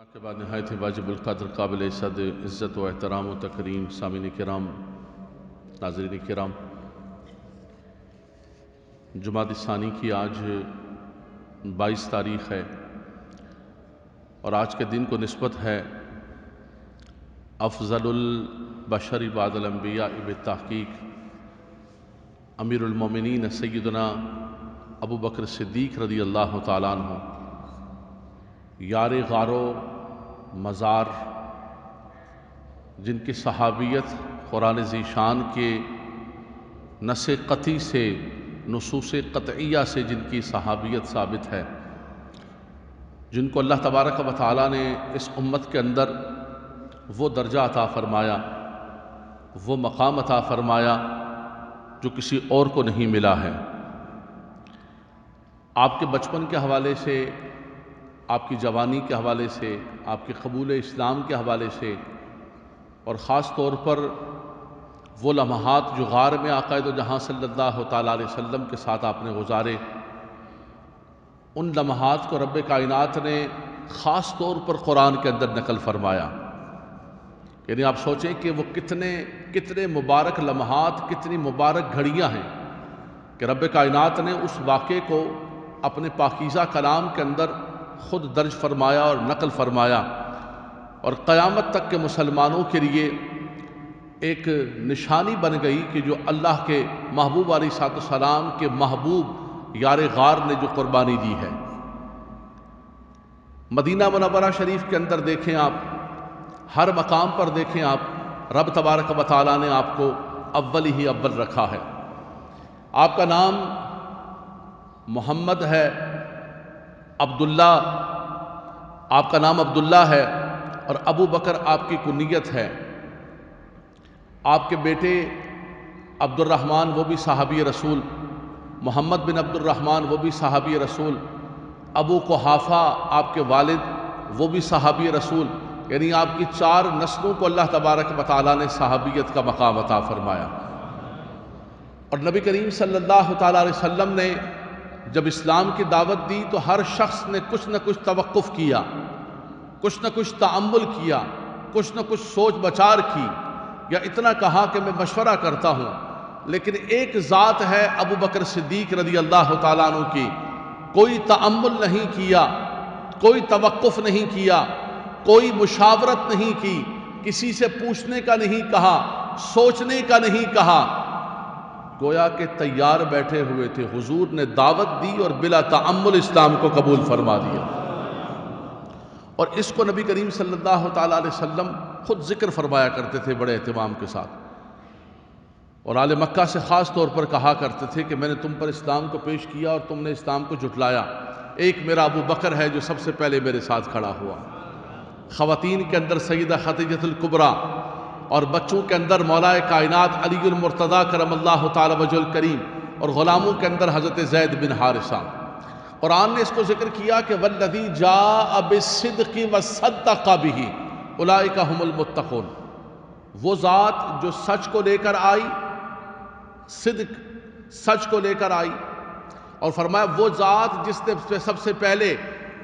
کے بعد نہایت واجب القدر قابل عزت و احترام و تکریم سامعین کرام، ناظرین کرام، جمادی الثانی کی آج 22 تاریخ ہے اور آج کے دن کو نسبت ہے افضل البشر بعد الانبیاء بالتحقیق امیر المومنین سیدنا ابو بکر صدیق رضی اللہ تعالیٰ عنہ، یار غار و مزار، جن کی صحابیت قرآن ذیشان کے نص قطعی سے، نصوص قطعیہ سے جن کی صحابیت ثابت ہے، جن کو اللہ تبارک و تعالیٰ نے اس امت کے اندر وہ درجہ عطا فرمایا، وہ مقام عطا فرمایا جو کسی اور کو نہیں ملا ہے۔ آپ کے بچپن کے حوالے سے، آپ کی جوانی کے حوالے سے، آپ کے قبول اسلام کے حوالے سے، اور خاص طور پر وہ لمحات جو غار میں آقا دو جہاں صلی اللہ تعالیٰ علیہ وسلم کے ساتھ آپ نے گزارے، ان لمحات کو رب کائنات نے خاص طور پر قرآن کے اندر نقل فرمایا۔ یعنی آپ سوچیں کہ وہ کتنے مبارک لمحات، کتنی مبارک گھڑیاں ہیں کہ رب کائنات نے اس واقعے کو اپنے پاکیزہ کلام کے اندر خود درج فرمایا اور نقل فرمایا، اور قیامت تک کے مسلمانوں کے لیے ایک نشانی بن گئی کہ جو اللہ کے محبوب علیہ السلام کے محبوب یار غار نے جو قربانی دی ہے۔ مدینہ منورہ شریف کے اندر دیکھیں آپ، ہر مقام پر دیکھیں آپ، رب تبارک و تعالیٰ نے آپ کو اول ہی اول رکھا ہے۔ آپ کا نام محمد ہے، عبداللہ، آپ کا نام عبداللہ ہے، اور ابو بکر آپ کی کنیت ہے۔ آپ کے بیٹے عبد الرحمن وہ بھی صحابی رسول، محمد بن عبد الرحمن وہ بھی صحابی رسول، ابو قحافہ آپ کے والد وہ بھی صحابی رسول، یعنی آپ کی 4 نسلوں کو اللہ تبارک و تعالیٰ نے صحابیت کا مقام عطا فرمایا۔ اور نبی کریم صلی اللہ تعالیٰ علیہ وسلم نے جب اسلام کی دعوت دی تو ہر شخص نے کچھ نہ کچھ توقف کیا، کچھ نہ کچھ تأمل کیا، کچھ نہ کچھ سوچ بچار کی، یا اتنا کہا کہ میں مشورہ کرتا ہوں۔ لیکن ایک ذات ہے ابو بکر صدیق رضی اللہ تعالیٰ عنہ کی، کوئی تأمل نہیں کیا، کوئی توقف نہیں کیا، کوئی مشاورت نہیں کی، کسی سے پوچھنے کا نہیں کہا، سوچنے کا نہیں کہا، گویا کہ تیار بیٹھے ہوئے تھے۔ حضور نے دعوت دی اور بلا تأمل اسلام کو قبول فرما دیا۔ اور اس کو نبی کریم صلی اللہ تعالیٰ علیہ وسلم خود ذکر فرمایا کرتے تھے بڑے اہتمام کے ساتھ، اور آل مکہ سے خاص طور پر کہا کرتے تھے کہ میں نے تم پر اسلام کو پیش کیا اور تم نے اسلام کو جھٹلایا، ایک میرا ابو بکر ہے جو سب سے پہلے میرے ساتھ کھڑا ہوا۔ خواتین کے اندر سیدہ خدیجہ الکبریٰ، اور بچوں کے اندر مولا کائنات علی المرتضیٰ کرم اللہ تعالی وجہ الکریم، اور غلاموں کے اندر حضرت زید بن حارثہ۔ قرآن نے اس کو ذکر کیا کہ والذی جاء بالصدق وصدق بہ اولئک ھم المتقون، وہ ذات جو سچ کو لے کر آئی، صدق، سچ کو لے کر آئی، اور فرمایا وہ ذات جس نے سب سے پہلے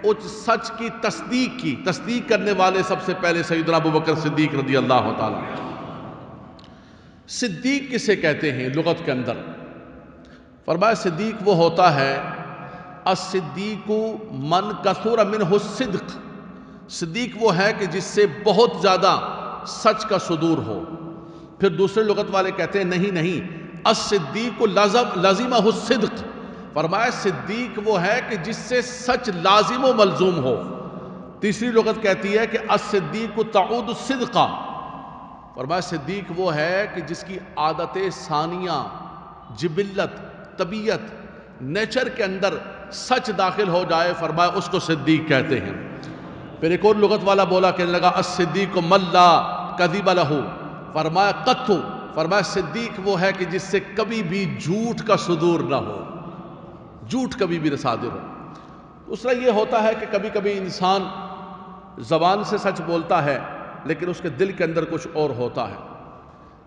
اس سچ کی تصدیق کرنے والے سب سے پہلے سیدنا ابو بکر صدیق رضی اللہ تعالیٰ۔ صدیق کسے کہتے ہیں لغت کے اندر؟ فرمایا صدیق وہ ہوتا ہے، الصدیق من کثر منہ الصدق، صدیق وہ ہے کہ جس سے بہت زیادہ سچ کا صدور ہو۔ پھر دوسرے لغت والے کہتے ہیں نہیں، الصدیق لزمہ الصدق، فرمایا صدیق وہ ہے کہ جس سے سچ لازم و ملزوم ہو۔ تیسری لغت کہتی ہے کہ الصدیق تعود الصدقہ، فرمایا صدیق وہ ہے کہ جس کی عادت ثانیہ، جبلت، طبیعت، نیچر کے اندر سچ داخل ہو جائے، فرمایا اس کو صدیق کہتے ہیں۔ پھر ایک اور لغت والا بولا کہنے لگا الصدیق من لا کذب لہ، فرمایا قط، فرمایا صدیق وہ ہے کہ جس سے کبھی بھی جھوٹ کا صدور نہ ہو، جھوٹ کبھی بھی نہ صادر ہو۔ دوسرا یہ ہوتا ہے کہ کبھی کبھی انسان زبان سے سچ بولتا ہے لیکن اس کے دل کے اندر کچھ اور ہوتا ہے،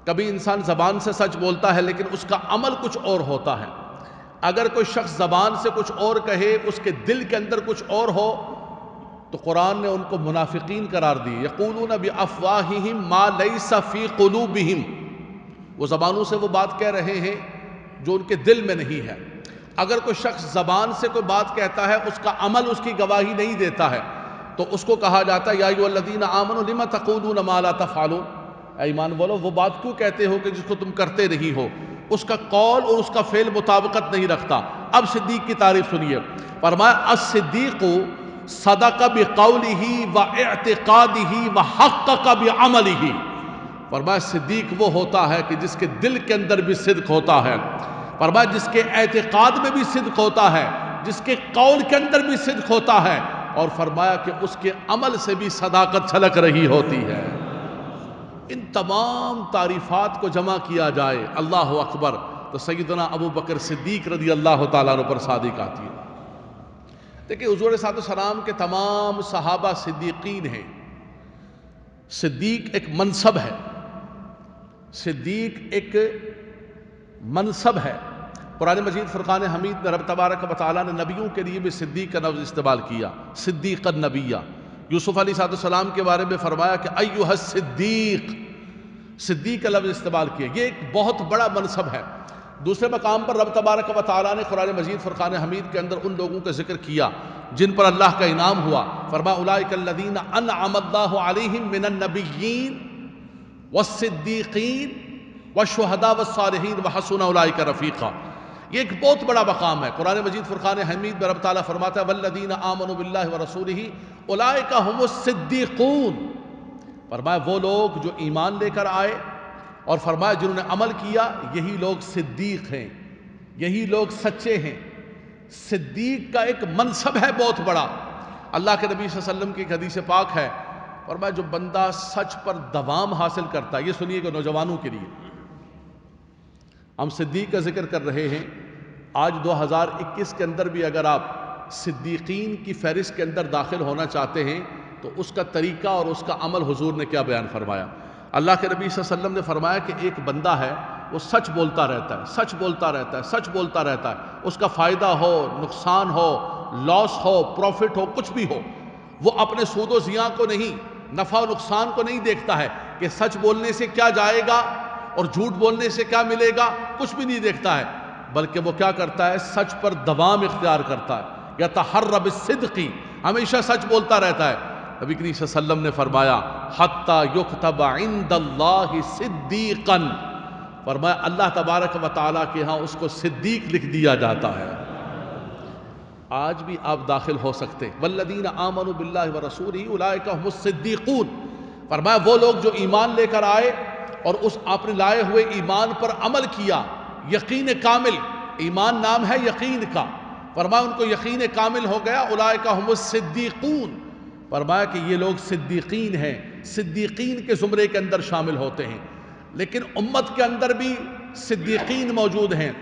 کبھی انسان زبان سے سچ بولتا ہے لیکن اس کا عمل کچھ اور ہوتا ہے۔ اگر کوئی شخص زبان سے کچھ اور کہے، اس کے دل کے اندر کچھ اور ہو، تو قرآن نے ان کو منافقین قرار دی. یقولون بافواہہم ما لیس فی قلوبہم، وہ زبانوں سے وہ بات کہہ رہے ہیں جو ان کے دل میں نہیں ہے. اگر کوئی شخص زبان سے کوئی بات کہتا ہے، اس کا عمل اس کی گواہی نہیں دیتا ہے، تو اس کو کہا جاتا ہے یا ایھا الذین آمنوا لم تقولون ما لا تفعلون، اے ایمان والو وہ بات کیوں کہتے ہو کہ جس کو تم کرتے نہیں ہو. اس کا قول اور اس کا فعل مطابقت نہیں رکھتا. اب صدیق کی تعریف سنیے. فرمایا الصدیق صدق بقولہ واعتقادہ وحقق بعملہ. فرمایا صدیق وہ ہوتا ہے کہ جس کے دل کے اندر بھی صدق ہوتا ہے، فرمایا جس کے اعتقاد میں بھی صدق ہوتا ہے، جس کے قول کے اندر بھی صدق ہوتا ہے، اور فرمایا کہ اس کے عمل سے بھی صداقت چھلک رہی ہوتی ہے. ان تمام تعریفات کو جمع کیا جائے، اللہ اکبر، تو سیدنا ابو بکر صدیق رضی اللہ تعالیٰ عنہ پر صادق آتی ہے. دیکھیں حضور علیہ السلام کے تمام صحابہ صدیقین ہیں. صدیق ایک منصب ہے، صدیق ایک منصب ہے. قرآن مجید فرقان حمید میں رب تبارک و تعالیٰ نے نبیوں کے لیے بھی صدیق کا لفظ استعمال کیا، صدیق النبیہ. یوسف علیہ السلام کے بارے میں فرمایا کہ ایھا الصدیق، صدیق کا لفظ استعمال کیا. یہ ایک بہت بڑا منصب ہے. دوسرے مقام پر رب تبارک و تعالیٰ نے قرآن مجید فرقان حمید کے اندر ان لوگوں کا ذکر کیا جن پر اللہ کا انعام ہوا. فرمایا اولئک الذین انعم اللہ علیہم من النبیین والصدیقین والشہداء والصالحین وحسن اولئک رفیقا. یہ ایک بہت بڑا مقام ہے. قرآن مجید فرقان حمید میں رب تعالیٰ فرماتا ہے والذین آمنوا باللہ ورسولہ اولئک هم الصدیقون. فرمایا وہ لوگ جو ایمان لے کر آئے اور فرمایا جنہوں نے عمل کیا، یہی لوگ صدیق ہیں، یہی لوگ سچے ہیں. صدیق کا ایک منصب ہے بہت بڑا. اللہ کے نبی صلی اللہ علیہ وسلم کی ایک حدیث پاک ہے، فرمایا جو بندہ سچ پر دوام حاصل کرتا ہے. یہ سنیے کہ نوجوانوں کے لیے ہم صدیق کا ذکر کر رہے ہیں. آج 2021 کے اندر بھی اگر آپ صدیقین کی فہرست کے اندر داخل ہونا چاہتے ہیں تو اس کا طریقہ اور اس کا عمل حضور نے کیا بیان فرمایا. اللہ کے نبی صلی اللہ علیہ وسلم نے فرمایا کہ ایک بندہ ہے، وہ سچ بولتا رہتا ہے، سچ بولتا رہتا ہے، سچ بولتا رہتا ہے. اس کا فائدہ ہو، نقصان ہو، لاس ہو، پروفٹ ہو، کچھ بھی ہو، وہ اپنے سود و زیاں کو نہیں، نفع و نقصان کو نہیں دیکھتا ہے کہ سچ بولنے سے کیا جائے گا اور جھوٹ بولنے سے کیا ملے گا، کچھ بھی نہیں دیکھتا ہے. بلکہ وہ کیا کرتا ہے، سچ پر دوام اختیار کرتا ہے. یتحری بالصدق، ہمیشہ سچ بولتا رہتا ہے. نبی کریم صلی اللہ علیہ وسلم نے فرمایا حتی یکتب عند اللہ صدیقا، فرمایا اللہ تبارک و تعالیٰ کے ہاں اس کو صدیق لکھ دیا جاتا ہے. آج بھی آپ داخل ہو سکتے. والذین آمنوا باللہ ورسولہ اولئک هم الصدیقون. فرمایا وہ لوگ جو ایمان لے کر آئے اور اس آپ نے لائے ہوئے ایمان پر عمل کیا، یقین کامل، ایمان نام ہے یقین کا. فرمایا ان کو یقین کامل ہو گیا. اولئک هم الصدیقون. فرمایا کہ یہ لوگ صدیقین ہیں، صدیقین کے زمرے کے اندر شامل ہوتے ہیں. لیکن امت کے اندر بھی صدیقین موجود ہیں.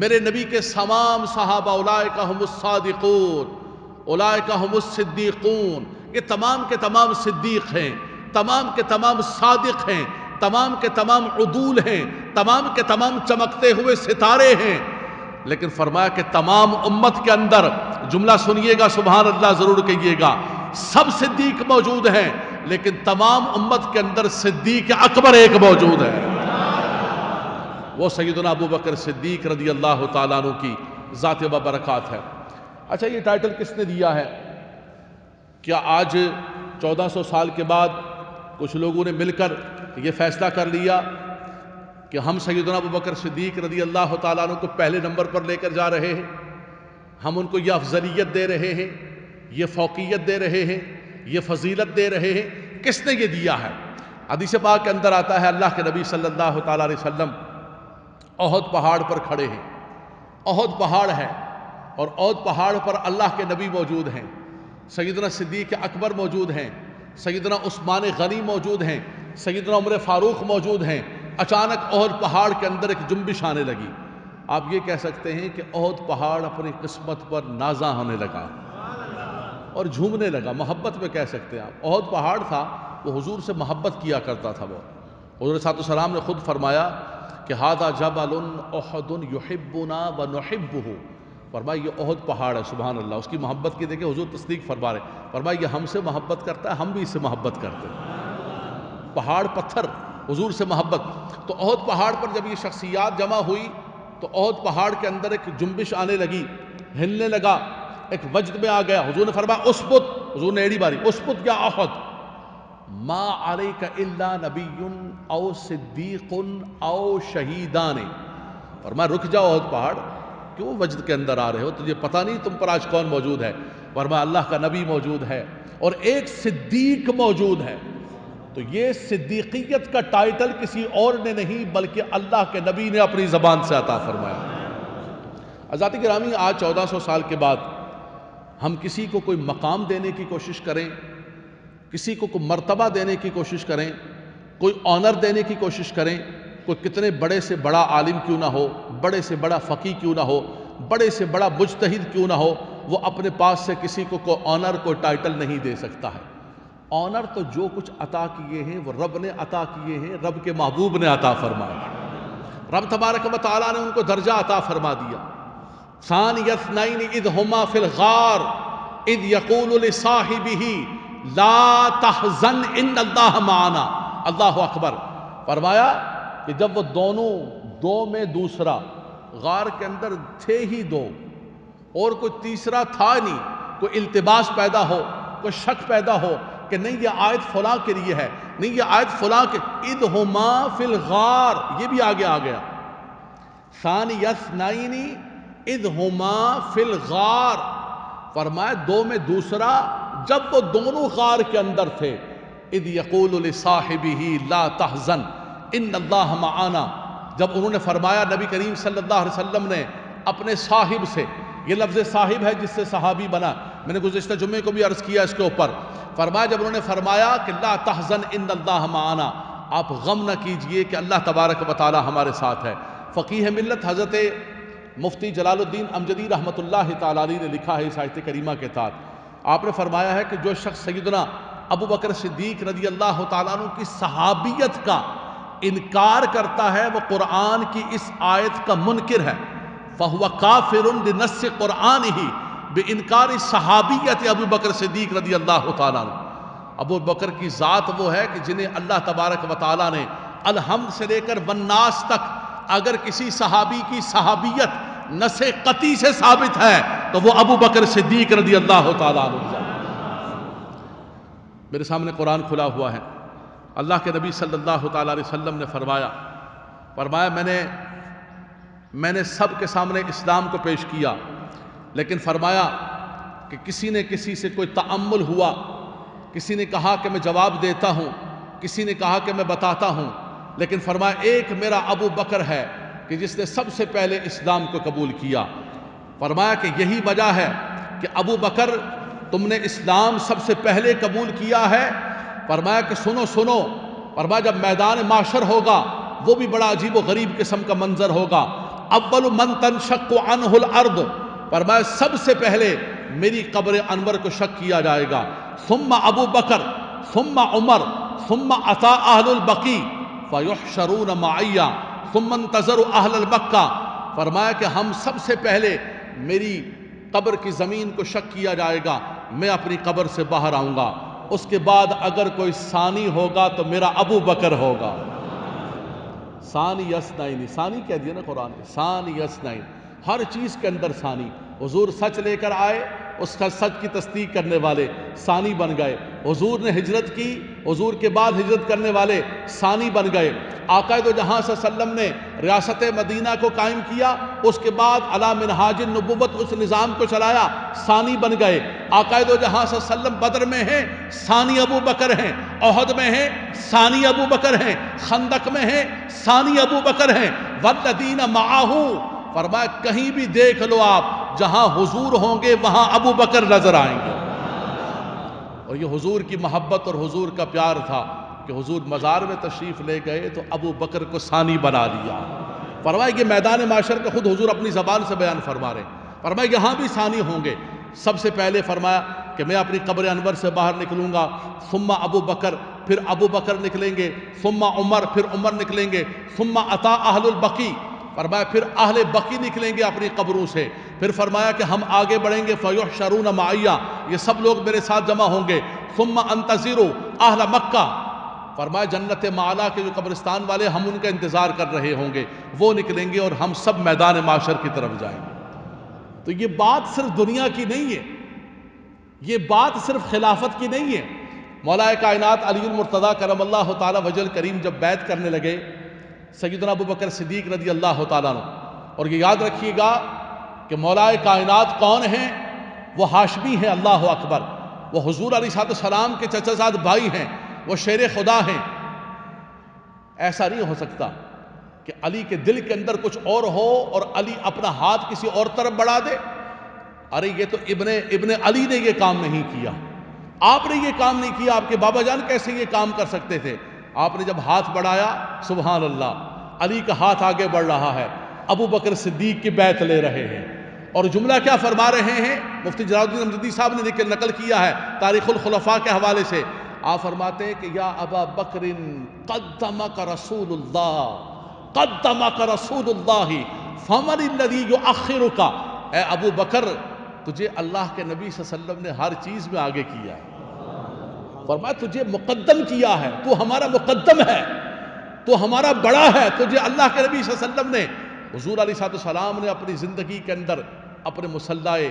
میرے نبی کے تمام صحابہ اولئک هم الصادقون، اولئک هم الصدیقون، یہ تمام کے تمام صدیق ہیں، تمام کے تمام صادق ہیں، تمام کے تمام عدول ہیں، تمام کے تمام چمکتے ہوئے ستارے ہیں. لیکن فرمایا کہ تمام امت کے اندر، جملہ سنیے گا سبحان اللہ ضرور کہیے گا، سب صدیق موجود ہیں لیکن تمام امت کے اندر صدیق اکبر ایک موجود ہے، وہ سیدنا ابو بکر صدیق رضی اللہ تعالیٰ عنہ کی ذات و برکات ہے. اچھا یہ ٹائٹل کس نے دیا ہے؟ کیا آج 1400 سال کے بعد کچھ لوگوں نے مل کر یہ فیصلہ کر لیا کہ ہم سیدنا ابو بکر صدیق رضی اللہ تعالیٰ عنہ کو پہلے نمبر پر لے کر جا رہے ہیں، ہم ان کو یہ افضلیت دے رہے ہیں، یہ فوقیت دے رہے ہیں، یہ فضیلت دے رہے ہیں؟ کس نے یہ دیا ہے؟ حدیث پاک کے اندر آتا ہے اللہ کے نبی صلی اللہ تعالیٰ علیہ وسلم احد پہاڑ پر کھڑے ہیں. احد پہاڑ ہے اور احد پہاڑ پر اللہ کے نبی موجود ہیں، سیدنا صدیق اکبر موجود ہیں، سیدنا عثمان غنی موجود ہیں، سیدنا عمر فاروق موجود ہیں. اچانک احد پہاڑ کے اندر ایک جنبش آنے لگی. آپ یہ کہہ سکتے ہیں کہ احد پہاڑ اپنی قسمت پر نازاں ہونے لگا اور جھومنے لگا. محبت میں کہہ سکتے ہیں آپ. احد پہاڑ تھا، وہ حضور سے محبت کیا کرتا تھا. وہ حضور صلی اللہ علیہ وسلم نے خود فرمایا کہ ھذا جبل احد یحبنا ونحبہ. فرمایا یہ احد پہاڑ ہے، سبحان اللہ، اس کی محبت کی دیکھیں حضور تصدیق فرما رہے ہیں، فرمایا یہ ہم سے محبت کرتا ہے، ہم بھی اس سے محبت کرتے ہیں۔ پہاڑ پتھر حضور سے محبت۔ تو احد پہاڑ پر جب یہ شخصیات جمع ہوئی تو احد پہاڑ کے اندر ایک جنبش آنے لگی، ہلنے لگا، ایک وجد میں آ گیا۔ حضور نے فرمایا اسبت، حضور نے ایڑی ماری، اسبت یا احد، ما علیک الا نبی او صدیق او شہیدان۔ فرمایا رک جاؤ احد پہاڑ، کیوں وجد کے اندر آ رہے ہو؟ تجھے پتہ نہیں تم پر آج کون موجود ہے؟ فرمایا اللہ کا نبی موجود ہے اور ایک صدیق موجود ہے۔ تو یہ صدیقیت کا ٹائٹل کسی اور نے نہیں بلکہ اللہ کے نبی نے اپنی زبان سے عطا فرمایا۔ حضرات گرامی، آج 1400 سال کے بعد ہم کسی کو کوئی مقام دینے کی کوشش کریں، کسی کو کوئی مرتبہ دینے کی کوشش کریں، کوئی آنر دینے کی کوشش کریں، کوئی کتنے بڑے سے بڑا عالم کیوں نہ ہو، بڑے سے بڑا فقیہ کیوں نہ ہو، بڑے سے بڑا مجتہد کیوں نہ ہو، وہ اپنے پاس سے کسی کو کوئی آنر، کوئی ٹائٹل نہیں دے سکتا ہے۔ آنر تو جو کچھ عطا کیے ہیں وہ رب نے عطا کیے ہیں، رب کے محبوب نے عطا فرمایا، رب تبارک و تعالیٰ نے ان کو درجہ عطا فرما دیا۔ ثانی اثنین اذ ہما فی الغار اذ یقول لصاحبہ لا تحزن ان اللہ معنا۔ اللہ اکبر۔ فرمایا کہ جب وہ دونوں، دو میں دوسرا، غار کے اندر تھے ہی دو اور کوئی تیسرا تھا نہیں، کوئی التباس پیدا ہو، کوئی شک پیدا ہو کہ نہیں یہ آیت فلاں کے لیے ہے، نہیں یہ آیت فلاں کے، اذ ہما فی الغار، یہ بھی آگے آ گیا۔ ثانی اثنین اذ ہما فی الغار، فرمایا دو میں دوسرا جب وہ دونوں غار کے اندر تھے، اذ یقول لصاحبہ لا تحزن ان اللہ معنا، جب انہوں نے فرمایا، نبی کریم صلی اللہ علیہ وسلم نے اپنے صاحب سے، یہ لفظ صاحب ہے جس سے صحابی بنا، میں نے گزشتہ جمعے کو بھی عرض کیا اس کے اوپر، فرمایا جب انہوں نے فرمایا کہ لا تحزن ان اللہ معنا، آپ غم نہ کیجئے کہ اللہ تبارک و تعالی ہمارے ساتھ ہے۔ فقیہ ملت حضرت مفتی جلال الدین امجدی رحمۃ اللہ تعالی علیہ نے لکھا ہے اس آیت کریمہ کے تحت، آپ نے فرمایا ہے کہ جو شخص سیدنا ابو بکر صدیق رضی اللہ تعالیٰ عنہ کی صحابیت کا انکار کرتا ہے وہ قرآن کی اس آیت کا منکر ہے۔ فَهُوَ كَافِرٌ بِنَصِّ قُرْآنِهِ بِإِنْكَارِ صحابیت ابو بکر صدیق رضی اللہ تعالیٰ عنہ۔ ابو بکر کی ذات وہ ہے کہ جنہیں اللہ تبارک و تعالیٰ نے الحمد سے لے کر والناس تک اگر کسی صحابی کی صحابیت نص قطعی سے ثابت ہے تو وہ ابو بکر صدیق رضی اللہ تعالیٰ عنہ۔ میرے سامنے قرآن کھلا ہوا ہے، اللہ کے نبی صلی اللہ تعالیٰ علیہ وسلم نے فرمایا میں نے سب کے سامنے اسلام کو پیش کیا، لیکن فرمایا کہ کسی نے کسی سے کوئی تأمل ہوا، کسی نے کہا کہ میں جواب دیتا ہوں، کسی نے کہا کہ میں بتاتا ہوں، لیکن فرمایا ایک میرا ابو بکر ہے کہ جس نے سب سے پہلے اسلام کو قبول کیا۔ فرمایا کہ یہی وجہ ہے کہ ابو بکر تم نے اسلام سب سے پہلے قبول کیا ہے۔ فرمایا کہ سنو، فرمایا جب میدان معشر ہوگا وہ بھی بڑا عجیب و غریب قسم کا منظر ہوگا۔ اول من تنشق عنہ الارض، فرمایا سب سے پہلے میری قبر انور کو شق کیا جائے گا، ثم ابو بکر ثم عمر ثم عطا اہل البقیع فیحشرون معی ثم انتظر اہل المکہ۔ فرمایا کہ ہم سب سے پہلے میری قبر کی زمین کو شق کیا جائے گا، میں اپنی قبر سے باہر آؤں گا، اس کے بعد اگر کوئی ثانی ہوگا تو میرا ابو بکر ہوگا۔ ثانی اثنین، ثانی کہہ دیا نا قرآن نے، ثانی اثنین، ہر چیز کے اندر ثانی۔ حضور سچ لے کر آئے، اس کا سچ کی تصدیق کرنے والے ثانی بن گئے۔ حضور نے ہجرت کی، حضور کے بعد ہجرت کرنے والے ثانی بن گئے۔ آقا دو جہاں صلی اللہ علیہ وسلم نے ریاست مدینہ کو قائم کیا، اس کے بعد علی منہاج النبوت اس نظام کو چلایا، ثانی بن گئے۔ آقا دو جہاں صلی اللہ علیہ وسلم بدر میں ہیں، ثانی ابو بکر ہیں، احد میں ہیں، ثانی ابو بکر ہیں، خندق میں ہیں، ثانی ابو بکر ہیں، والذین معہ۔ فرمایا کہیں بھی دیکھ لو آپ، جہاں حضور ہوں گے وہاں ابو بکر نظر آئیں گے۔ اور یہ حضور کی محبت اور حضور کا پیار تھا کہ حضور مزار میں تشریف لے گئے تو ابو بکر کو ثانی بنا لیا۔ فرمایا کہ میدان معاشر کا خود حضور اپنی زبان سے بیان فرما رہے ہیں، فرمایا یہاں بھی ثانی ہوں گے۔ سب سے پہلے فرمایا کہ میں اپنی قبر انور سے باہر نکلوں گا، ثم ابو بکر، پھر ابو بکر نکلیں گے، ثم عمر، پھر عمر نکلیں گے، ثم عطا اہل البقیع، فرمایا پھر اہل بقی نکلیں گے اپنی قبروں سے، پھر فرمایا کہ ہم آگے بڑھیں گے فَيُحْشَرُونَ مَعِيَّ، یہ سب لوگ میرے ساتھ جمع ہوں گے، ثُمَّ أَنْتَظِرُوا أَهْلَ مکہ، فرمایا جنت معلیٰ کے جو قبرستان والے ہم ان کا انتظار کر رہے ہوں گے، وہ نکلیں گے اور ہم سب میدان معشر کی طرف جائیں گے۔ تو یہ بات صرف دنیا کی نہیں ہے، یہ بات صرف خلافت کی نہیں ہے۔ مولا کائنات علی المرتضیٰ کرم اللہ تعالی وجہ الکریم جب بیعت کرنے لگے سیدنا ابو بکر صدیق رضی اللہ تعالیٰ عنہ، اور یہ یاد رکھیے گا کہ مولا کائنات کون ہیں؟ وہ ہاشمی ہیں، اللہ اکبر، وہ حضور علیہ السلام کے چچا زاد بھائی ہیں، وہ شیر خدا ہیں۔ ایسا نہیں ہو سکتا کہ علی کے دل کے اندر کچھ اور ہو اور علی اپنا ہاتھ کسی اور طرف بڑھا دے۔ ارے یہ تو ابن علی نے یہ کام نہیں کیا، آپ نے یہ کام نہیں کیا، آپ کے بابا جان کیسے یہ کام کر سکتے تھے؟ آپ نے جب ہاتھ بڑھایا، سبحان اللہ، علی کا ہاتھ آگے بڑھ رہا ہے، ابو بکر صدیق کی بیعت لے رہے ہیں، اور جملہ کیا فرما رہے ہیں؟ مفتی جلال الدین امجدی صاحب نے نقل کیا ہے تاریخ الخلفاء کے حوالے سے، آپ فرماتے ہیں کہ یا ابا بکر قدمک رسول اللہ، قدمک رسول اللہ فمن الذی یؤخرک، اے ابو بکر تجھے اللہ کے نبی صلی اللہ علیہ وسلم نے ہر چیز میں آگے کیا ہے، فرمایا تجھے مقدم کیا ہے، تو ہمارا مقدم ہے، تو ہمارا بڑا ہے، تجھے اللہ کے نبی صلی اللہ علیہ وسلم نے، حضور علیہ السلام نے اپنی زندگی کے اندر اپنے مصلی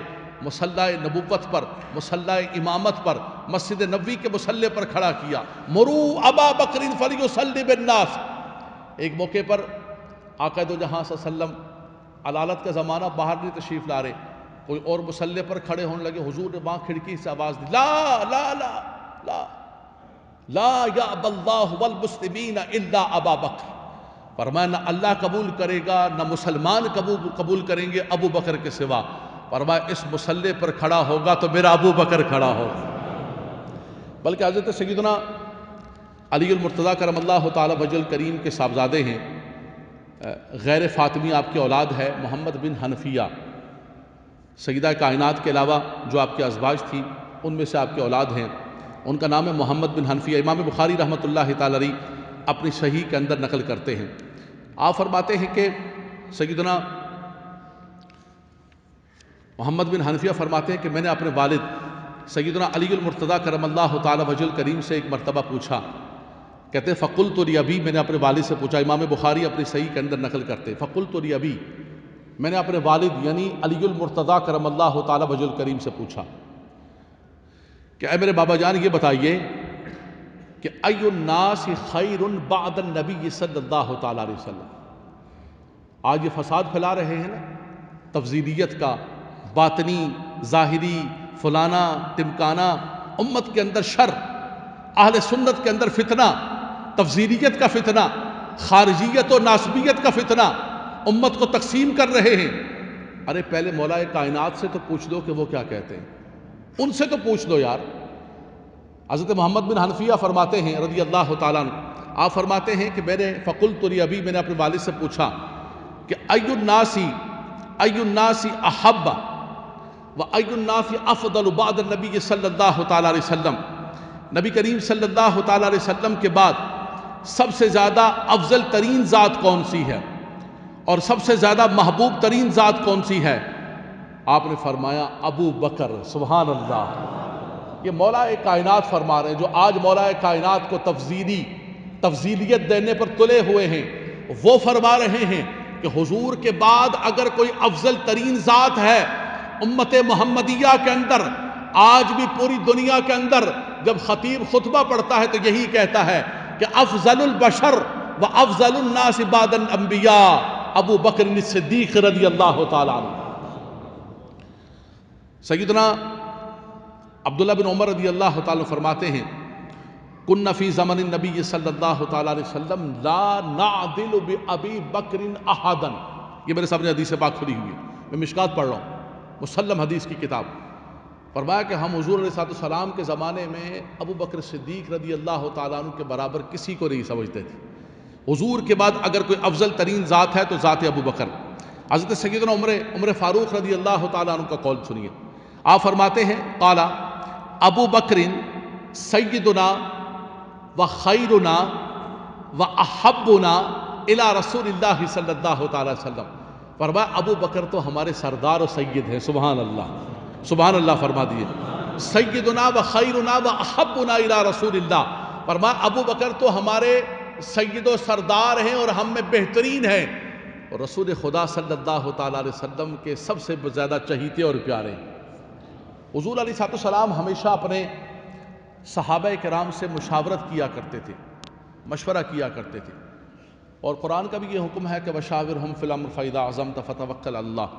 نبوت پر، مصلی امامت پر، مسجد نبوی کے مصلی پر کھڑا کیا، مرو ابا بکر فلیصلی بالناس۔ ایک موقع پر آقا دو جہاں صلی اللہ علیہ وسلم علالت کا زمانہ، باہر نہیں تشریف لا رہے، کوئی اور مصلی پر کھڑے ہونے لگے، حضور نے وہاں کھڑکی سے آواز دی، لا لا لا لا لا یأبی اللہ والمسلمین الا ابا بکر، فرمایا نہ اللہ قبول کرے گا نہ مسلمان قبول کریں گے ابو بکر کے سوا، فرمایا اس مصلی پر کھڑا ہوگا تو میرا ابو بکر کھڑا ہوگا۔ بلکہ حضرت سیدنا علی المرتضیٰ کرم اللہ تعالی وجہ الکریم کے صاحبزادے ہیں، غیر فاطمی آپ کی اولاد ہے، محمد بن حنفیہ، سیدہ کائنات کے علاوہ جو آپ کی ازواج تھی ان میں سے آپ کے اولاد ہیں، ان کا نام ہے محمد بن حنفیہ۔ امام بخاری رحمۃ اللہ تعالی علیہ اپنی صحیح کے اندر نقل کرتے ہیں، آپ فرماتے ہیں کہ سیدنا محمد بن حنفیہ فرماتے ہیں کہ میں نے اپنے والد سیدنا علی المرتضیٰ کرم اللہ تعالی وجہ الکریم سے ایک مرتبہ پوچھا، کہتے ہیں فقلت لأبی، میں نے اپنے والد سے پوچھا، امام بخاری اپنی صحیح کے اندر نقل کرتے ہیں، فقلت لأبی، میں نے اپنے والد یعنی علی المرتضیٰ کرم اللہ تعالی وجہ الکریم سے پوچھا کہ اے میرے بابا جان یہ بتائیے کہ ای الناس خیر بعد النبی صلی اللہ تعالی علیہ وسلم، آج یہ فساد پھیلا رہے ہیں نا، تفضیلیت کا، باطنی ظاہری فلانا ٹمکانا، امت کے اندر شر، اہل سنت کے اندر فتنہ، تفضیلیت کا فتنہ، خارجیت و ناسبیت کا فتنہ، امت کو تقسیم کر رہے ہیں۔ ارے پہلے مولا کائنات سے تو پوچھ لو کہ وہ کیا کہتے ہیں، ان سے تو پوچھ لو یار۔ حضرت محمد بن حنفیہ فرماتے ہیں رضی اللہ تعالیٰ عنہ، آپ فرماتے ہیں کہ میں نے فقلت لأبی، میں نے اپنے والد سے پوچھا کہ ای الناس احب و ای الناس افضل بعد النبی صلی اللہ تعالیٰ علیہ وسلم، نبی کریم صلی اللہ تعالیٰ علیہ وسلم کے بعد سب سے زیادہ افضل ترین ذات کون سی ہے اور سب سے زیادہ محبوب ترین ذات کون سی ہے؟ آپ نے فرمایا ابو بکر۔ سبحان اللہ، یہ مولا کائنات فرما رہے ہیں، جو آج مولا کائنات کو تفضیلیت دینے پر تلے ہوئے ہیں، وہ فرما رہے ہیں کہ حضور کے بعد اگر کوئی افضل ترین ذات ہے امت محمدیہ کے اندر، آج بھی پوری دنیا کے اندر جب خطیب خطبہ پڑھتا ہے تو یہی کہتا ہے کہ افضل البشر و افضل الناس بعد الانبیاء ابو بکر الصدیق رضی اللہ تعالیٰ عنہ۔ سیدنا عبداللہ بن عمر رضی اللہ تعالیٰ فرماتے ہیں کن فی زمن النبی صلی اللہ تعالیٰ علیہ وسلم لا نعدل بأبی بکر احدا، یہ میرے سامنے حدیث پاک کھلی ہوئی ہے، میں مشکات پڑھ رہا ہوں، مسلم حدیث کی کتاب، فرمایا کہ ہم حضور علیہ السلام کے زمانے میں ابو بکر صدیق رضی اللہ تعالیٰ عنہ کے برابر کسی کو نہیں سمجھتے تھے، حضور کے بعد اگر کوئی افضل ترین ذات ہے تو ذات ابو بکر۔ حضرت سیدنا عمر فاروق رضی اللہ تعالیٰ عنہ کا قول سنیے، آپ فرماتے ہیں قال ابو بکر سیدنا و خیرنا و احبنا الی رسول اللہ صلی اللہ تعالی وسلم، فرمایا ابو بکر تو ہمارے سردار و سید ہیں، سبحان اللہ فرما دیے، سیدنا و خیرنا و احبنا الی رسول اللہ، فرمایا ابو بکر تو ہمارے سید و سردار ہیں اور ہم میں بہترین ہیں، اور رسول خدا صلی اللہ تعالی علیہ وسلم کے سب سے زیادہ چہیتے اور پیارے ہیں۔ حضور علیہ السلام ہمیشہ اپنے صحابہ کرام سے مشاورت کیا کرتے تھے، مشورہ کیا کرتے تھے، اور قرآن کا بھی یہ حکم ہے کہ وَشَاوِرْهُمْ فِي الْأَمْرِ فَإِذَا عَزَمْتَ فَتَوَكَّلْ عَلَى اللَّهِ۔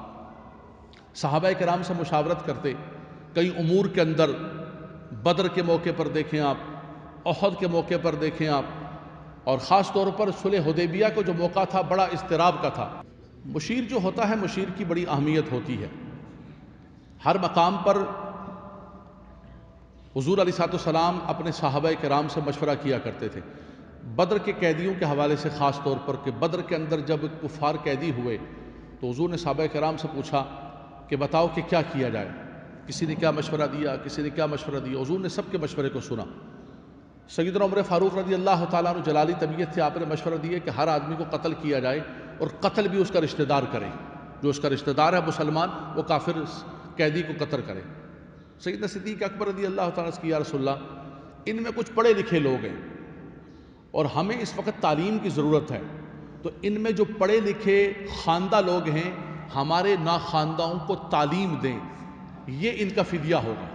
صحابہ کرام سے مشاورت کرتے، کئی امور کے اندر، بدر کے موقع پر دیکھیں آپ، احد کے موقع پر دیکھیں آپ، اور خاص طور پر صلح حدیبیہ کو جو موقع تھا بڑا اضطراب کا تھا۔ مشیر جو ہوتا ہے، مشیر کی بڑی اہمیت ہوتی ہے، ہر مقام پر حضور علیہ السلام اپنے صحابہ کرام سے مشورہ کیا کرتے تھے۔ بدر کے قیدیوں کے حوالے سے خاص طور پر کہ بدر کے اندر جب کفار قیدی ہوئے تو حضور نے صحابہ کرام سے پوچھا کہ بتاؤ کہ کیا کیا جائے، کسی نے کیا مشورہ دیا، کسی نے کیا مشورہ دیا، حضور نے سب کے مشورے کو سنا۔ سیدنا عمر فاروق رضی اللہ تعالیٰ عنہ جلالی طبیعت تھے، آپ نے مشورہ دیا کہ ہر آدمی کو قتل کیا جائے اور قتل بھی اس کا رشتہ دار کرے، جو اس کا رشتہ دار ہے مسلمان وہ کافر قیدی کو قتل کرے۔ سیدنا صدیق اکبر رضی اللہ تعالیٰ عنہ کہ یا رسول اللہ، ان میں کچھ پڑھے لکھے لوگ ہیں اور ہمیں اس وقت تعلیم کی ضرورت ہے، تو ان میں جو پڑھے لکھے خواندہ لوگ ہیں ہمارے ناخواندہوں کو تعلیم دیں، یہ ان کا فدیہ ہوگا،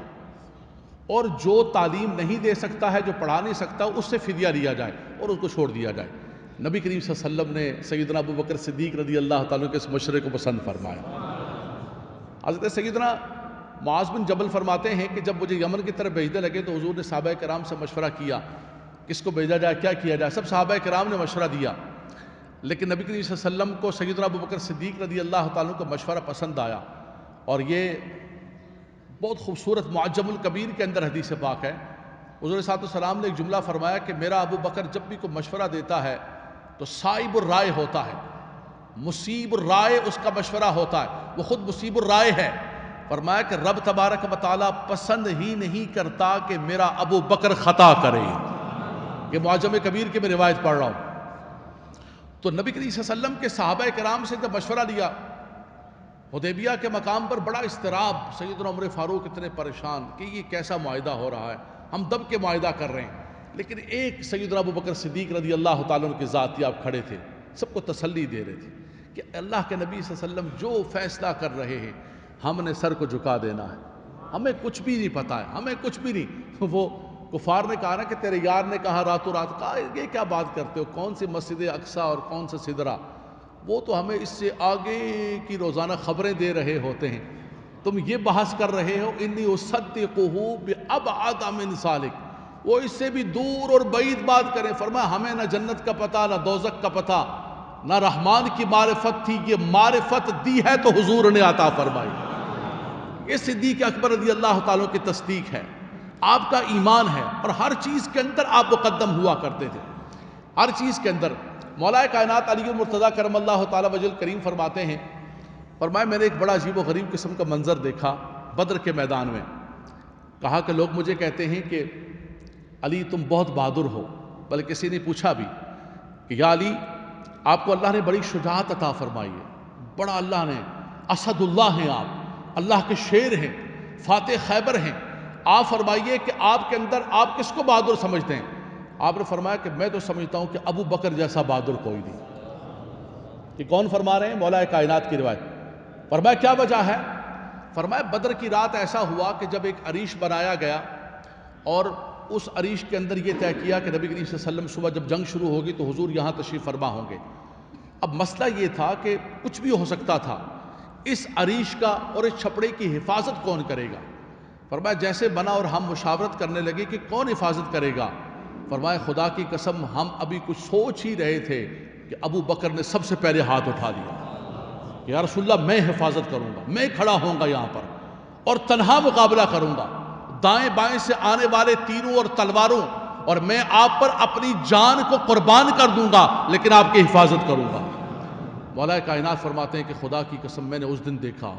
اور جو تعلیم نہیں دے سکتا ہے، جو پڑھا نہیں سکتا، اس سے فدیہ لیا جائے اور اس کو چھوڑ دیا جائے۔ نبی کریم صلی اللہ علیہ وسلم نے سیدنا ابو بکر صدیق رضی اللہ تعالیٰ کے اس مشورے کو پسند فرمایا۔ حضرت سیدنا معاذ بن جبل فرماتے ہیں کہ جب مجھے یمن کی طرف بھیجنے لگے تو حضور نے صحابہ کرام سے مشورہ کیا کس کو بھیجا جائے، کیا کیا جائے، سب صحابہ کرام نے مشورہ دیا، لیکن نبی کریم صلی اللہ علیہ وسلم کو سیدنا ابو بکر صدیق رضی اللہ تعالیٰ کا مشورہ پسند آیا، اور یہ بہت خوبصورت معجم الکبیر کے اندر حدیث پاک ہے۔ حضور صلی اللہ علیہ وسلم نے ایک جملہ فرمایا کہ میرا ابو بکر جب بھی کوئی مشورہ دیتا ہے تو صائب الرائے ہوتا ہے، مصیب الرائے اس کا مشورہ ہوتا ہے، وہ خود مصیب الرائے ہے۔ فرمایا کہ رب تبارک و تعالیٰ پسند ہی نہیں کرتا کہ میرا ابو بکر خطا کرے۔ یہ معجم کبیر کی میں روایت پڑھ رہا ہوں۔ تو نبی کریم صلی اللہ علیہ وسلم کے صحابہ کرام سے جب مشورہ لیا، حدیبیہ کے مقام پر بڑا اضطراب، سیدنا عمر فاروق اتنے پریشان کہ یہ کیسا معاہدہ ہو رہا ہے، ہم دب کے معاہدہ کر رہے ہیں، لیکن ایک سیدنا ابو بکر صدیق رضی اللہ تعالیٰ عنہ کے ذات آپ کھڑے تھے، سب کو تسلی دے رہے تھے کہ اللہ کے نبی صلی اللہ علیہ وسلم جو فیصلہ کر رہے ہیں ہم نے سر کو جھکا دینا ہے، ہمیں کچھ بھی نہیں پتا ہے، ہمیں کچھ بھی نہیں۔ وہ کفار نے کہا نا کہ تیرے یار نے کہا راتوں رات، کہا یہ کیا بات کرتے ہو، کون سی مسجد اقصیٰ اور کون سا سدرہ، وہ تو ہمیں اس سے آگے کی روزانہ خبریں دے رہے ہوتے ہیں، تم یہ بحث کر رہے ہو انی اصدقہ بابعد من ذلک، وہ اس سے بھی دور اور بعید بات کریں۔ فرمایا ہمیں نہ جنت کا پتہ، نہ دوزخ کا پتہ، نہ رحمان کی معرفت تھی، یہ معرفت دی ہے تو حضور نے عطا فرمائی۔ یہ صدیق اکبر رضی اللہ تعالیٰ کی تصدیق ہے، آپ کا ایمان ہے، اور ہر چیز کے اندر آپ مقدم ہوا کرتے تھے، ہر چیز کے اندر۔ مولا کائنات علی المرتضیٰ کرم اللہ تعالیٰ وجہ کریم فرماتے ہیں، فرمایا میں نے ایک بڑا عجیب و غریب قسم کا منظر دیکھا بدر کے میدان میں، کہا کہ لوگ مجھے کہتے ہیں کہ علی تم بہت بہادر ہو، بلکہ کسی نے پوچھا بھی کہ یا علی آپ کو اللہ نے بڑی شجاعت عطا فرمائی ہے، بڑا اللہ نے، اسد اللہ ہیں آپ، اللہ کے شیر ہیں، فاتح خیبر ہیں، آپ فرمائیے کہ آپ کے اندر آپ کس کو بہادر سمجھتے ہیں؟ آپ نے فرمایا کہ میں تو سمجھتا ہوں کہ ابو بکر جیسا بہادر کوئی نہیں۔ کہ کون فرما رہے ہیں؟ مولا کائنات کی روایت۔ فرمایا کیا وجہ ہے؟ فرمایا بدر کی رات ایسا ہوا کہ جب ایک عریش بنایا گیا اور اس عریش کے اندر یہ طے کیا کہ نبی کریم صلی اللہ علیہ وسلم صبح جب جنگ شروع ہوگی تو حضور یہاں تشریف فرما ہوں گے۔ اب مسئلہ یہ تھا کہ کچھ بھی ہو سکتا تھا، اس عریش کا اور اس چھپڑے کی حفاظت کون کرے گا؟ فرمایا جیسے بنا اور ہم مشاورت کرنے لگے کہ کون حفاظت کرے گا، فرمایا خدا کی قسم ہم ابھی کچھ سوچ ہی رہے تھے کہ ابو بکر نے سب سے پہلے ہاتھ اٹھا دیا کہ یا رسول اللہ میں حفاظت کروں گا، میں کھڑا ہوں گا یہاں پر اور تنہا مقابلہ کروں گا دائیں بائیں سے آنے والے تیروں اور تلواروں، اور میں آپ پر اپنی جان کو قربان کر دوں گا لیکن آپ کی حفاظت کروں گا۔ مولا کائنات فرماتے ہیں کہ خدا کی قسم میں نے اس دن دیکھا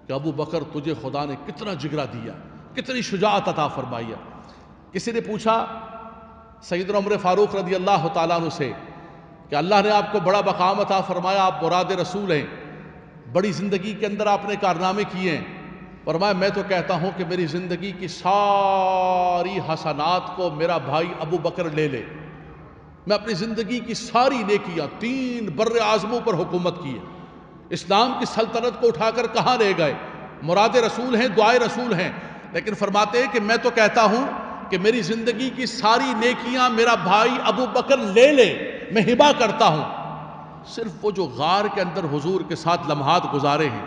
کہ ابو بکر تجھے خدا نے کتنا جگرا دیا، کتنی شجاعت عطا فرمائی ہے۔ کسی نے پوچھا سیدنا عمر فاروق رضی اللہ تعالیٰ عنہ سے کہ اللہ نے آپ کو بڑا مقام عطا فرمایا، آپ مراد رسول ہیں، بڑی زندگی کے اندر آپ نے کارنامے کیے ہیں۔ فرمایا میں تو کہتا ہوں کہ میری زندگی کی ساری حسنات کو میرا بھائی ابو بکر لے لے۔ میں اپنی زندگی کی ساری نیکیاں، 3 بر اعظموں پر حکومت کی ہے، اسلام کی سلطنت کو اٹھا کر کہاں لے گئے؟ مراد رسول ہیں، دعائے رسول ہیں، لیکن فرماتے ہیں کہ میں تو کہتا ہوں کہ میری زندگی کی ساری نیکیاں میرا بھائی ابو بکر لے لے، میں ہبہ کرتا ہوں۔ صرف وہ جو غار کے اندر حضور کے ساتھ لمحات گزارے ہیں،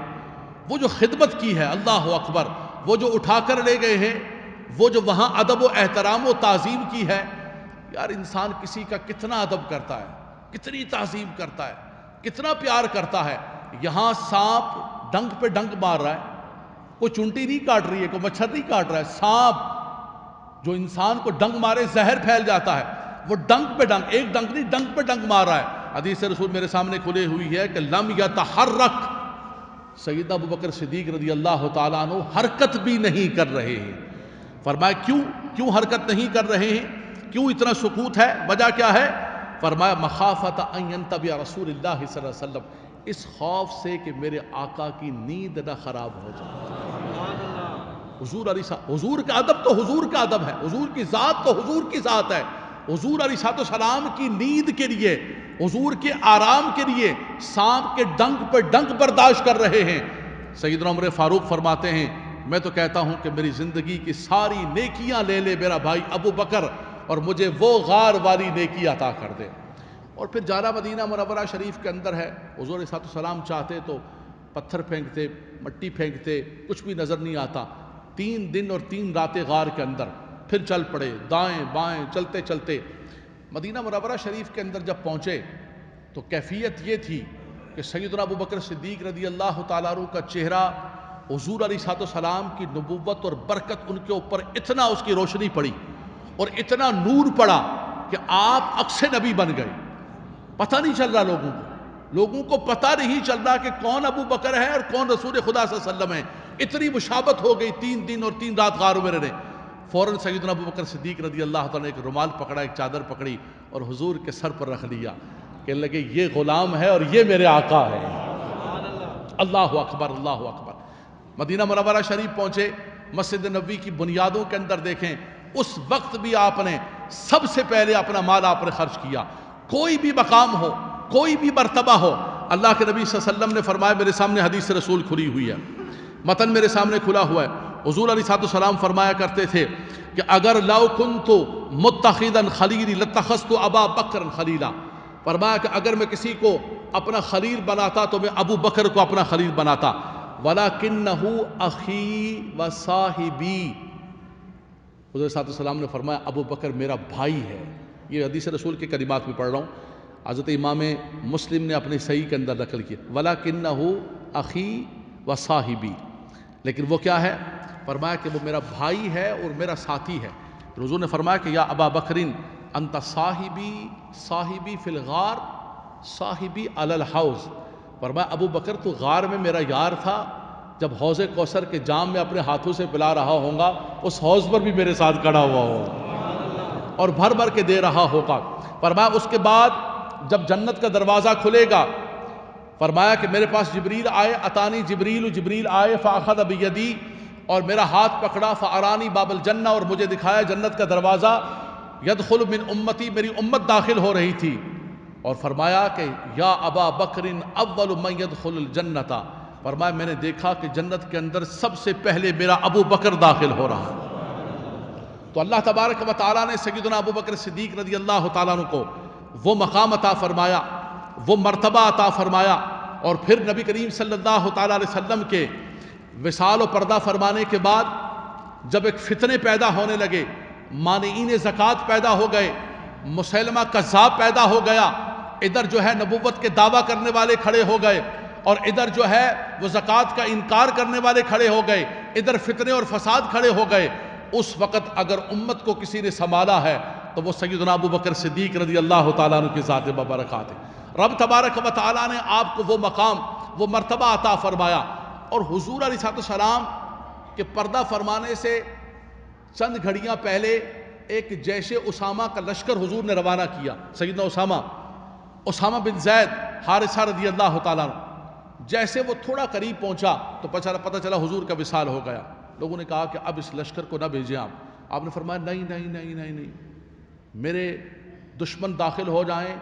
وہ جو خدمت کی ہے، اللہ اکبر، وہ جو اٹھا کر لے گئے ہیں، وہ جو وہاں ادب و احترام و تعظیم کی ہے، یار انسان کسی کا کتنا ادب کرتا ہے، کتنی تعظیم کرتا ہے، کتنا پیار کرتا ہے۔ یہاں سانپ ڈنک پہ ڈنک مار رہا ہے، کوئی چونٹی نہیں کاٹ رہی ہے، کوئی مچھر نہیں کاٹ رہا ہے، سانپ جو انسان کو ڈنک مارے زہر پھیل جاتا ہے، وہ ڈنک پہ ڈنک، ایک ڈنک نہیں ڈنک پہ ڈنک مار رہا ہے۔ حدیث رسول میرے سامنے کھلے ہوئی ہے کہ لم یتحرک، سیدنا ابو بکر صدیق رضی اللہ تعالیٰ عنہ حرکت بھی نہیں کر رہے ہیں۔ فرمایا کیوں حرکت نہیں کر رہے ہیں؟ کیوں اتنا سکوت ہے؟ وجہ کیا ہے؟ فرمایا مخافت ان ینتبہ رسول اللہ صلی اللہ علیہ وسلم، اس خوف سے کہ میرے آقا کی نیند نہ خراب ہو جائے۔ حضور کا ادب تو حضور کا ادب ہے، حضور کی ذات تو حضور کی ذات ہے۔ حضور علیہ السلام کی نیند کے لیے، حضور کے آرام کے لیے سانپ کے ڈنک پر ڈنک برداشت کر رہے ہیں۔ سیدنا عمر فاروق فرماتے ہیں میں تو کہتا ہوں کہ میری زندگی کی ساری نیکیاں لے لے میرا بھائی ابو بکر، اور مجھے وہ غار والی نیکی عطا کر دے۔ اور پھر جانا مدینہ منورہ شریف کے اندر ہے، حضور علیہ السلام چاہتے تو پتھر پھینکتے، مٹی پھینکتے، کچھ بھی نظر نہیں آتا۔ 3 دن اور 3 راتیں غار کے اندر، پھر چل پڑے دائیں بائیں چلتے چلتے۔ مدینہ منورہ شریف کے اندر جب پہنچے تو کیفیت یہ تھی کہ سیدنا ابو بکر صدیق رضی اللہ تعالیٰ عنہ کا چہرہ، حضور علیہ السلام کی نبوت اور برکت ان کے اوپر اتنا اس کی روشنی پڑی اور اتنا نور پڑا کہ آپ عکس نبی بن گئے۔ پتہ نہیں چل رہا لوگوں کو پتہ نہیں چل رہا کہ کون ابو بکر ہے اور کون رسول خدا صلی اللہ علیہ وسلم ہے۔ اتنی مشابت ہو گئی، 3 دن اور 3 رات غاروں میں رہے۔ فوراً سیدنا ابو بکر صدیق رضی اللہ تعالیٰ نے ایک رومال پکڑا، ایک چادر پکڑی اور حضور کے سر پر رکھ لیا، کہنے لگے یہ غلام ہے اور یہ میرے آقا ہے۔ اللہ اکبر، اللہ اکبر۔ مدینہ منورہ شریف پہنچے، مسجد نبوی کی بنیادوں کے اندر دیکھیں، اس وقت بھی آپ نے سب سے پہلے اپنا مال آپ نے خرچ کیا۔ کوئی بھی مقام ہو، کوئی بھی مرتبہ ہو، اللہ کے نبی صلی اللہ علیہ وسلم نے فرمایا، میرے سامنے حدیث رسول کھلی ہوئی ہے، متن میرے سامنے کھلا ہوا ہے، حضور علیہ السلام فرمایا کرتے تھے کہ اگر لو کنت متخذا خلیلی لاتخذت ابا بکر خلیلا، فرمایا کہ اگر میں کسی کو اپنا خلیل بناتا تو میں ابو بکر کو اپنا خلیل بناتا، وَلَكِنَّهُ أَخِي وَصَاحِبِي، حضور صلی اللہ علیہ وسلم نے فرمایا ابو بکر میرا بھائی ہے۔ یہ حدیث رسول کے کلمات میں پڑھ رہا ہوں، حضرت امام مسلم نے اپنے صحیح کے اندر نقل کیا، وَلَكِنَّهُ أَخِي وَصَاحِبِي، لیکن وہ کیا ہے؟ فرمایا کہ وہ میرا بھائی ہے اور میرا ساتھی ہے۔ حضور نے فرمایا کہ یا ابا بکرین انت صاحبی فی الغار صاحبی علی الحوض، فرمایا ابو بکر تو غار میں میرا یار تھا، جب حوض کوثر کے جام میں اپنے ہاتھوں سے پلا رہا ہوں گا اس حوض پر بھی میرے ساتھ کھڑا ہوا ہوگا اور بھر بھر کے دے رہا ہوگا۔ فرمایا اس کے بعد جب جنت کا دروازہ کھلے گا، فرمایا کہ میرے پاس جبریل آئے، اتانی جبریل آئے فاخذ بیدی، اور میرا ہاتھ پکڑا، فارانی باب الجنہ، اور مجھے دکھایا جنت کا دروازہ، یدخل من امتی، میری امت داخل ہو رہی تھی، اور فرمایا کہ یا ابا بکر اول من يدخل الجنت، فرمایا میں نے دیکھا کہ جنت کے اندر سب سے پہلے میرا ابو بکر داخل ہو رہا۔ تو اللہ تبارک و تعالیٰ نے سیدنا ابو بکر صدیق رضی اللہ تعالیٰ عنہ کو وہ مقام عطا فرمایا، وہ مرتبہ عطا فرمایا، اور پھر نبی کریم صلی اللہ تعالیٰ علیہ وسلم کے وصال و پردہ فرمانے کے بعد جب ایک فتنے پیدا ہونے لگے، مانعین زکوٰۃ پیدا ہو گئے، مسیلمہ کذاب پیدا ہو گیا، ادھر جو ہے نبوت کے دعویٰ کرنے والے کھڑے ہو گئے اور ادھر جو ہے وہ زکوٰۃ کا انکار کرنے والے کھڑے ہو گئے، ادھر فتنے اور فساد کھڑے ہو گئے۔ اس وقت اگر امت کو کسی نے سنبھالا ہے تو وہ سیدنا ابو بکر صدیق رضی اللہ تعالیٰ عنہ کی ذات مبارکات ہے۔ رب تبارک و تعالیٰ نے آپ کو وہ مقام، وہ مرتبہ عطا فرمایا، اور حضور علیہ السلام کے پردہ فرمانے سے چند گھڑیاں پہلے ایک جیش اسامہ کا لشکر حضور نے روانہ کیا۔ سیدنا اسامہ بن زید حارثہ رضی اللہ تعالیٰ عنہ، جیسے وہ تھوڑا قریب پہنچا تو پتہ چلا حضور کا وصال ہو گیا۔ لوگوں نے کہا کہ اب اس لشکر کو نہ بھیجیں آپ نے فرمایا نہیں نہیں نہیں نہیں نہیں، میرے دشمن داخل ہو جائیں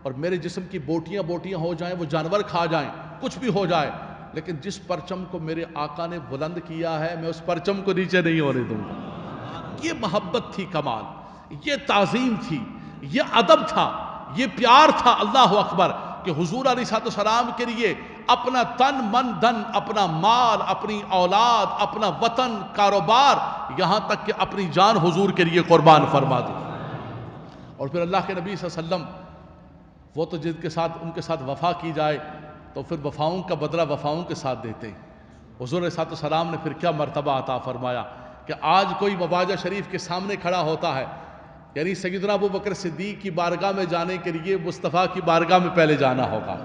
اور میرے جسم کی بوٹیاں ہو جائیں، وہ جانور کھا جائیں، کچھ بھی ہو جائے، لیکن جس پرچم کو میرے آقا نے بلند کیا ہے میں اس پرچم کو نیچے نہیں ہونے دوں گا۔ یہ محبت تھی کمال، یہ تعظیم تھی، یہ ادب تھا، یہ پیار تھا، اللہ اکبر، کہ حضور علیہ السلام کے لیے اپنا تن من دھن، اپنا مال، اپنی اولاد، اپنا وطن، کاروبار، یہاں تک کہ اپنی جان حضور کے لیے قربان فرما دی۔ اور پھر اللہ کے نبی صلی اللہ علیہ وسلم، وہ تو جن کے ساتھ ان کے ساتھ وفا کی جائے تو پھر وفاؤں کا بدلہ وفاؤں کے ساتھ دیتے ہیں۔ حضور علیہ السلام نے پھر کیا مرتبہ عطا فرمایا کہ آج کوئی مواجہ شریف کے سامنے کھڑا ہوتا ہے، یعنی سیدنا ابو بکر صدیق کی بارگاہ میں جانے کے لیے مصطفیٰ کی بارگاہ میں پہلے جانا ہوگا۔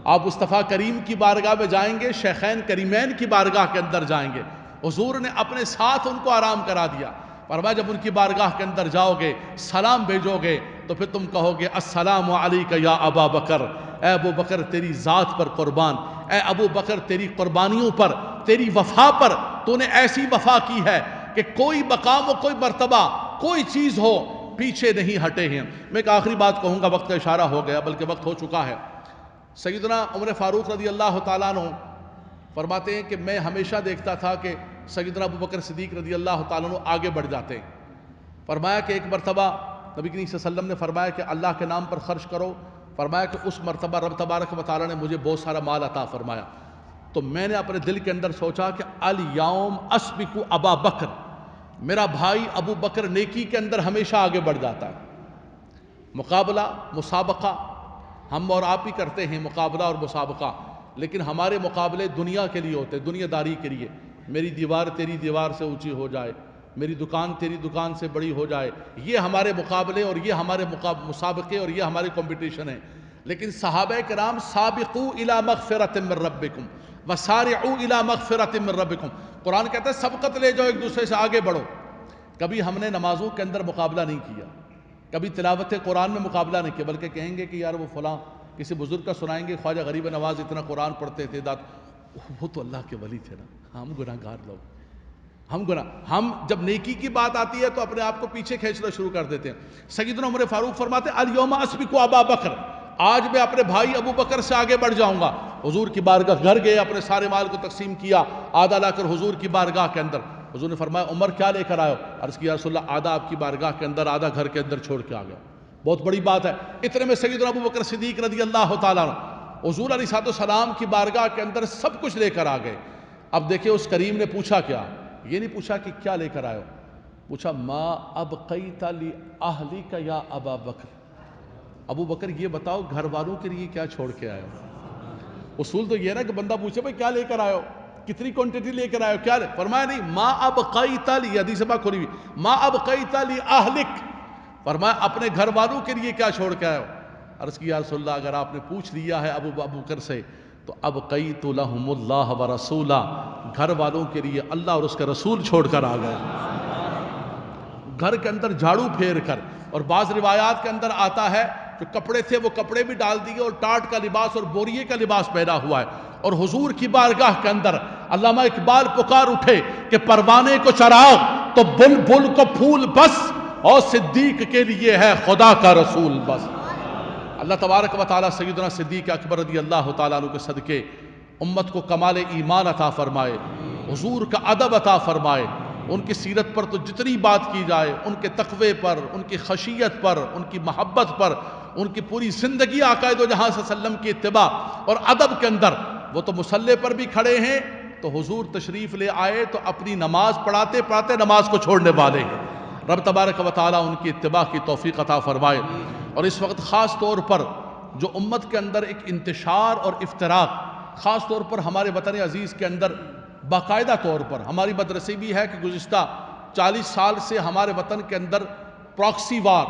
آپ مصطفیٰ کریم کی بارگاہ میں جائیں گے، شیخین کریمین کی بارگاہ کے اندر جائیں گے، حضور نے اپنے ساتھ ان کو آرام کرا دیا، فرمایا جب ان کی بارگاہ کے اندر جاؤ گے، سلام بھیجو گے تو پھر تم کہو گے السلام علیک یا ابا بکر، اے ابو بکر تیری ذات پر قربان، اے ابو بکر تیری قربانیوں پر، تیری وفا پر، تو نے ایسی وفا کی ہے کہ کوئی مقام و کوئی مرتبہ، کوئی چیز ہو پیچھے نہیں ہٹے ہیں۔ میں ایک آخری بات کہوں گا، وقت کا اشارہ ہو گیا بلکہ وقت ہو چکا ہے۔ سیدنا عمر فاروق رضی اللہ تعالیٰ عنہ فرماتے ہیں کہ میں ہمیشہ دیکھتا تھا کہ سیدنا ابو بکر صدیق رضی اللہ تعالیٰ عنہ آگے بڑھ جاتے ہیں۔ فرمایا کہ ایک مرتبہ نبی کریم صلی اللہ علیہ وسلم نے فرمایا کہ اللہ کے نام پر خرچ کرو، فرمایا کہ اس مرتبہ رب تبارک و تعالیٰ نے مجھے بہت سارا مال عطا فرمایا، تو میں نے اپنے دل کے اندر سوچا کہ الیوم اسبق ابا بکر، میرا بھائی ابو بکر نیکی کے اندر ہمیشہ آگے بڑھ جاتا ہے۔ مقابلہ، مسابقہ ہم اور آپ ہی کرتے ہیں، مقابلہ اور مسابقہ، لیکن ہمارے مقابلے دنیا کے لیے ہوتے ہیں، دنیا داری کے لیے، میری دیوار تیری دیوار سے اونچی ہو جائے، میری دکان تیری دکان سے بڑی ہو جائے، یہ ہمارے مقابلے اور یہ ہمارے مسابقے اور یہ ہمارے کمپٹیشن ہیں۔ لیکن صحابہ کرام سابقوا الی مغفرۃ من ربکم وسارعوا الی مغفرۃ من ربکم، قرآن کہتا ہے سبقت لے جاؤ، ایک دوسرے سے آگے بڑھو۔ کبھی ہم نے نمازوں کے اندر مقابلہ نہیں کیا، کبھی تلاوت قرآن میں مقابلہ نہیں کیا، بلکہ کہیں گے کہ یار وہ فلاں کسی بزرگ کا سنائیں گے، خواجہ غریب نواز اتنا قرآن پڑھتے تھے، وہ تو اللہ کے ولی تھے نا، ہم گناہ گار لوگ، ہم جب نیکی کی بات آتی ہے تو اپنے آپ کو پیچھے کھینچنا شروع کر دیتے ہیں۔ سیدنا عمر فاروق فرماتے ہیں الیوم اسبق ابا بکر، آج میں اپنے بھائی ابو بکر سے آگے بڑھ جاؤں گا۔ حضور کی بارگاہ گھر گئے، اپنے سارے مال کو تقسیم کیا، آدھا لا کر حضور کی بارگاہ کے اندر، حضور نے فرمایا عمر کیا لے کر آئے ہو؟ عرض کیا رسول اللہ آدھا آپ کی بارگاہ کے اندر، آدھا گھر کے اندر چھوڑ کے آ گیا۔ بہت بڑی بات ہے۔ اتنے میں سیدنا ابو بکر صدیق رضی اللہ تعالیٰ عنہ حضور علیہ السلام کی بارگاہ کے اندر سب کچھ لے کر آ گئے۔ اب دیکھیں اس کریم نے پوچھا کیا، یہ نہیں پوچھا کہ کیا لے کر آئے ہو، پوچھا ما ابقیت لأہلک یا ابا بکر، ابو بکر یہ بتاؤ گھر والوں کے لیے کیا چھوڑ کے آئے ہو۔ اصول تو یہ نا کہ بندہ پوچھے بھائی کیا لے کر آئے ہو، کتنی کوانٹٹی لے کر آئے ہو، کیا لے، فرمایا نہیں ما ابقیت لی، حدیث پاک کھولی ہوئی، ما ابقیت لأہلک، فرمایا اپنے گھر والوں کے لیے کیا چھوڑ کے آئے ہو۔ عرض کی یا رسول اللہ اگر آپ نے پوچھ لیا ہے ابو بکر سے تو ابقیت لہم اللہ ورسولہ، گھر والوں کے لیے اللہ اور اس کا رسول چھوڑ کر آ گئے، گھر کے اندر جھاڑو پھیر کر۔ اور بعض روایات کے اندر آتا ہے جو کپڑے تھے وہ کپڑے بھی ڈال دیے اور ٹاٹ کا لباس اور بوریے کا لباس پہنا ہوا ہے، اور حضور کی بارگاہ کے اندر علامہ اقبال پکار اٹھے کہ پروانے کو چراغ تو بلبل کو پھول بس، اور صدیق کے لیے ہے خدا کا رسول بس۔ اللہ تبارک و تعالیٰ سیدنا صدیق اکبر رضی اللہ تعالیٰ عنہ کے صدقے امت کو کمال ایمان عطا فرمائے، حضور کا ادب عطا فرمائے۔ ان کی سیرت پر تو جتنی بات کی جائے، ان کے تقوی پر، ان کی خشیت پر، ان کی محبت پر، ان کی پوری زندگی آقا دو جہاں صلی اللہ علیہ وسلم کی اتباع اور ادب کے اندر، وہ تو مصلی پر بھی کھڑے ہیں تو حضور تشریف لے آئے تو اپنی نماز پڑھاتے پڑھاتے نماز کو چھوڑنے والے ہیں۔ رب تبارک و تعالیٰ ان کی اتباع کی توفیق عطا فرمائے۔ اور اس وقت خاص طور پر جو امت کے اندر ایک انتشار اور افتراق، خاص طور پر ہمارے وطن عزیز کے اندر باقاعدہ طور پر ہماری بدرسی بھی ہے کہ گزشتہ 40 سال سے ہمارے وطن کے اندر پراکسی وار،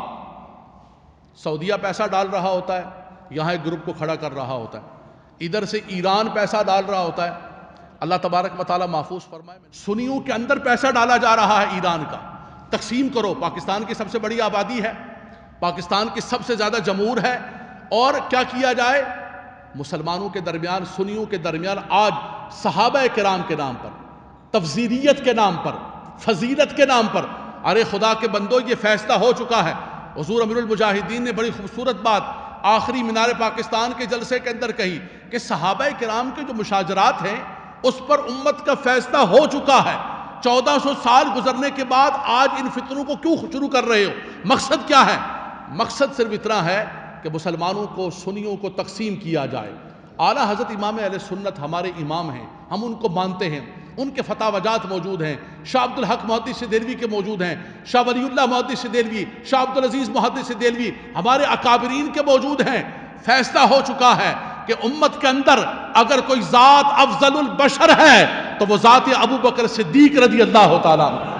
سعودیہ پیسہ ڈال رہا ہوتا ہے، یہاں ایک گروپ کو کھڑا کر رہا ہوتا ہے، ادھر سے ایران پیسہ ڈال رہا ہوتا ہے، اللہ تبارک و تعالیٰ محفوظ فرمائے۔ سنیوں کے اندر پیسہ ڈالا جا رہا ہے ایران کا، تقسیم کرو، پاکستان کی سب سے بڑی آبادی ہے، پاکستان کی سب سے زیادہ جمہور ہے، اور کیا کیا جائے؟ مسلمانوں کے درمیان، سنیوں کے درمیان آج صحابہ کرام کے نام پر، تفضیلیت کے نام پر، فضیلت کے نام پر، ارے خدا کے بندو یہ فیصلہ ہو چکا ہے۔ حضور امیر المجاہدین نے بڑی خوبصورت بات آخری مینار پاکستان کے جلسے کے اندر کہی کہ صحابہ کرام کے جو مشاجرات ہیں اس پر امت کا فیصلہ ہو چکا ہے۔ 1400 سال گزرنے کے بعد آج ان فتنوں کو کیوں شروع کر رہے ہو؟ مقصد کیا ہے؟ مقصد صرف اتنا ہے کہ مسلمانوں کو، سنیوں کو تقسیم کیا جائے۔ اعلیٰ حضرت امام اہل سنت ہمارے امام ہیں، ہم ان کو مانتے ہیں، ان کے فتاوجات موجود ہیں، شاہ عبد الحق محدث دہلوی کے موجود ہیں، شاہ ولی اللہ محدث دہلوی، شاہ عبد العزیز محدث دہلوی، ہمارے اکابرین کے موجود ہیں۔ فیصلہ ہو چکا ہے کہ امت کے اندر اگر کوئی ذات افضل البشر ہے تو وہ ذات ابو بکر صدیق رضی اللہ تعالیٰ عنہ۔